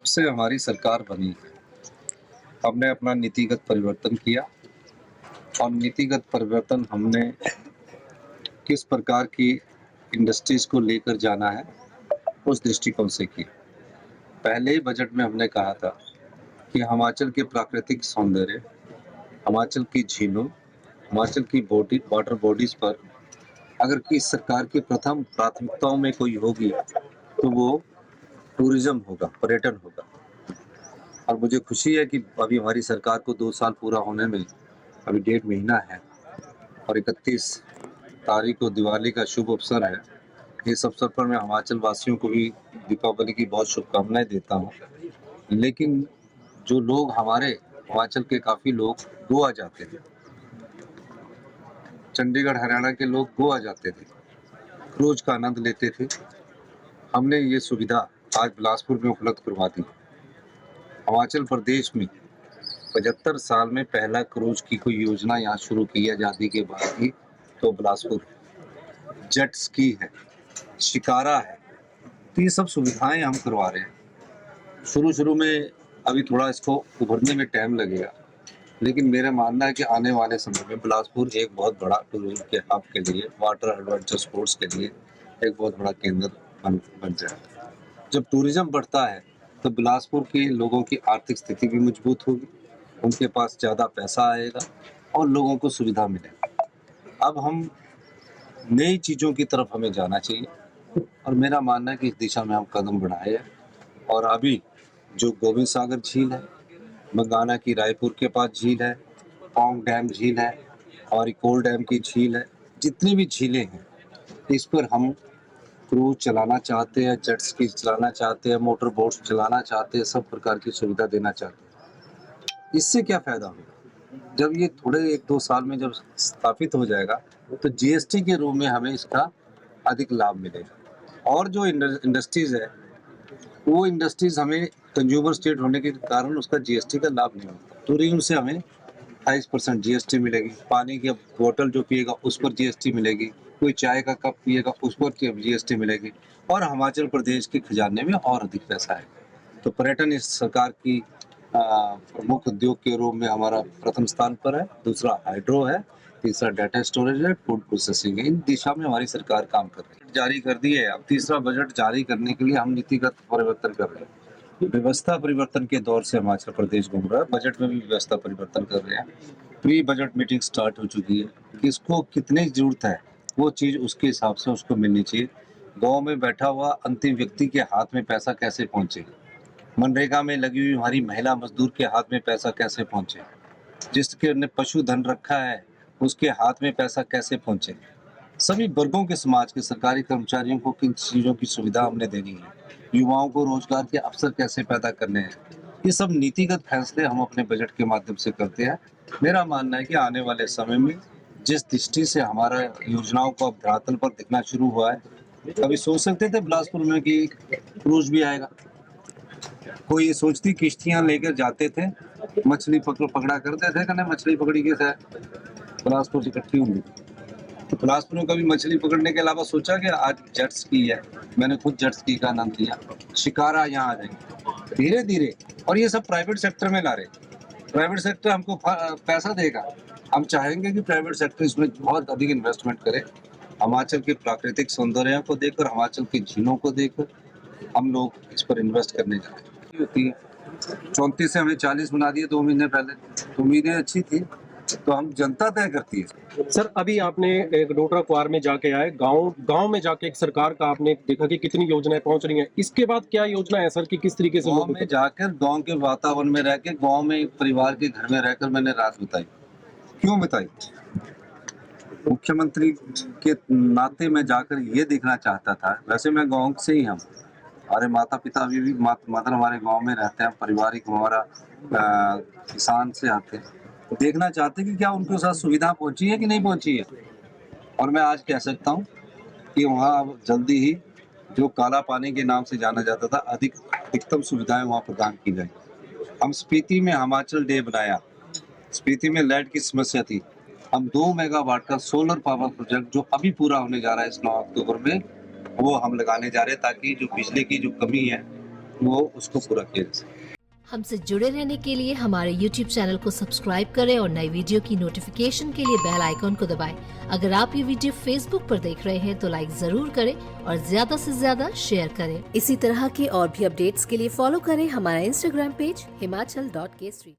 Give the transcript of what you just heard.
से हमारी सरकार बनी, हमने अपना नीतिगत परिवर्तन किया और नीतिगत परिवर्तन हमने किस प्रकार की इंडस्ट्रीज़ को लेकर जाना है, उस दृष्टिकोण से की। पहले ही बजट में हमने कहा था कि हिमाचल के प्राकृतिक सौंदर्य, हिमाचल की झीलों, हिमाचल की बॉडी वाटर बॉडीज़ पर अगर किस सरकार की प्रथम प्राथमिकताओं में कोई होगी, तो वो टूरिज़्म होगा, पर्यटन होगा। और मुझे खुशी है कि अभी हमारी सरकार को 2 साल पूरा होने में अभी 1.5 महीना है और 31 तारीख को दिवाली का शुभ अवसर है। इस अवसर पर मैं हिमाचल वासियों को भी दीपावली की बहुत शुभकामनाएँ देता हूँ। लेकिन जो लोग हमारे हिमाचल के काफ़ी लोग गोवा जाते थे। चंडीगढ़, हरियाणा के लोग गोवा जाते थे, क्रूज़ का आनंद लेते थे। हमने ये सुविधा आज बिलासपुर में उपलब्ध करवा दी। हिमाचल प्रदेश में 75 साल में पहला क्रूज़ की कोई योजना यहाँ शुरू की आज़ादी के बाद ही, तो बिलासपुर जेट स्की है, शिकारा है, तो ये सब सुविधाएँ हम करवा रहे हैं। शुरू-शुरू में अभी थोड़ा इसको उभरने में टाइम लगेगा, लेकिन मेरा मानना है कि आने वाले समय में बिलासपुर एक बहुत बड़ा टूरिज़्म के हब के लिए, वाटर एडवेंचर स्पोर्ट्स के लिए एक बहुत बड़ा केंद्र बन जाएगा। जब टूरिज़्म बढ़ता है, तो बिलासपुर के लोगों की आर्थिक स्थिति भी मजबूत होगी, उनके पास ज़्यादा पैसा आएगा और लोगों को सुविधा मिलेगी। अब हम नई चीज़ों की तरफ हमें जाना चाहिए और मेरा मानना है कि इस दिशा में हम कदम बढ़ाए हैं और अभी जो गोविंद सागर झील है, बंगाना की रायपुर के पास झील है, पौंग डैम झील है और इकोल डैम की झील है, जितनी भी झीलें हैं, इस पर हम क्रूज़ चलाना चाहते हैं, जेट स्की चलाना चाहते हैं, मोटर बोट्स चलाना चाहते हैं, सब प्रकार की सुविधा देना चाहते हैं। इससे क्या फ़ायदा होगा? जब ये थोड़े 1-2 साल में जब स्थापित हो जाएगा, तो जीएसटी के रूप में हमें इसका अधिक लाभ मिलेगा और जो इंडस्ट्रीज़ है, वो इंडस्ट्रीज़ हमें कंज्यूमर स्टेट होने के कारण उसका जीएसटी का लाभ नहीं मिलता। टूरिज़्म से हमें 28% जीएसटी मिलेगी, पानी की बोतल जो पिएगा उस पर जीएसटी मिलेगी, कोई चाय का कप पिएगा उस पर जीएसटी मिलेगी और हिमाचल प्रदेश के खजाने में और अधिक पैसा आएगा। तो पर्यटन इस सरकार की प्रमुख उद्योग के रूप में हमारा प्रथम स्थान पर है, दूसरा हाइड्रो है, तीसरा डाटा स्टोरेज है, फूड प्रोसेसिंग है। इन दिशा में हमारी सरकार काम कर रही है। जारी कर दी है, अब तीसरा बजट जारी करने के लिए हम नीतिगत परिवर्तन कर रहे हैं। व्यवस्था परिवर्तन के दौर से हिमाचल प्रदेश घूम रहा है, बजट में भी व्यवस्था परिवर्तन कर रहे हैं। प्री बजट मीटिंग स्टार्ट हो चुकी है, किसको कितनी ज़रूरत है, वो चीज़ उसके हिसाब से उसको मिलनी चाहिए। गाँव में बैठा हुआ अंतिम व्यक्ति के हाथ में पैसा कैसे पहुँचे? मनरेगा में लगी हुई हमारी महिला मज़दूर के हाथ में पैसा कैसे पहुँचे? जिसके ने पशुधन रखा है, उसके हाथ में पैसा कैसे पहुँचे? सभी वर्गों के समाज के सरकारी कर्मचारियों को किन चीज़ों की सुविधा हमने देनी है, युवाओं को रोजगार के अवसर कैसे पैदा करने हैं, ये सब नीतिगत फैसले हम अपने बजट के माध्यम से करते हैं। मेरा मानना है कि आने वाले समय में जिस दृष्टि से हमारा योजनाओं को अब धरातल पर दिखना शुरू हुआ है, कभी सोच सकते थे बिलासपुर में कि क्रूज भी आएगा? कोई ये सोचती किश्तियां लेकर जाते थे, मछली पकड़ा करते थे, कहने मछली पकड़ी के बिलासपुर से इकट्ठी होंगी। तो बिलासपुर में कभी मछली पकड़ने के अलावा सोचा कि आज जेट स्की है, मैंने खुद जेट स्की का आनंद लिया, शिकारा यहाँ आ जाएंगे धीरे धीरे। और ये सब प्राइवेट सेक्टर में ला रहे, प्राइवेट सेक्टर हमको पैसा देगा, हम चाहेंगे कि प्राइवेट सेक्टर इसमें बहुत अधिक इन्वेस्टमेंट करे। हिमाचल के प्राकृतिक सौंदर्य को देखकर, हिमाचल की झीलों को देखकर हम लोग इस पर इन्वेस्ट करने जा रहे हैं। होती है 34 से हमें 40 बना दिए 2 महीने पहले, तो उम्मीदें अच्छी थी, तो हम जनता तय करती है। सर, अभी आपने एक डोडरा क्वार में जाके आए, गाँव गाँव में जाके एक सरकार का आपने देखा कि कितनी योजनाएँ पहुँच रही हैं। इसके बाद क्या योजना है सर कि किस तरीके से गाँव लोगों में तक? जाकर, गाँव के वातावरण में रह के, गाँव में एक परिवार के घर में रहकर मैंने रात बिताई। क्यों बिताई? मुख्यमंत्री के नाते मैं जाकर ये देखना चाहता था, वैसे मैं गाँव से ही हूँ, हमारे माता-पिता अभी भी मदर हमारे गाँव में रहते हैं, पारिवारिक हमारा किसान से आते हैं। तो देखना चाहते हैं कि क्या उनके साथ सुविधा पहुँची है कि नहीं पहुँची है। और मैं आज कह सकता हूँ कि वहाँ अब जल्दी ही जो काला पानी के नाम से जाना जाता था, अधिकतम सुविधाएँ वहाँ प्रदान की जाएँगी। हम स्पीति में हिमाचल डे बनाया, स्पीति में लाइट की समस्या थी। हम 2 मेगावाट का सोलर पावर प्रोजेक्ट जो अभी पूरा होने जा रहा है इस 9 अक्टूबर में, वो हम लगाने जा रहे हैं ताकि जो बिजली की जो कमी है, वो उसको पूरा किया जा सके। हमसे जुड़े रहने के लिए हमारे YouTube चैनल को सब्सक्राइब करें और नई वीडियो की नोटिफिकेशन के लिए बेल आइकॉन को दबाएं। अगर आप ये वीडियो Facebook पर देख रहे हैं तो लाइक जरूर करें और ज्यादा से ज्यादा शेयर करें। इसी तरह के और भी अपडेट्स के लिए फॉलो करें हमारा Instagram पेज himachal.k3।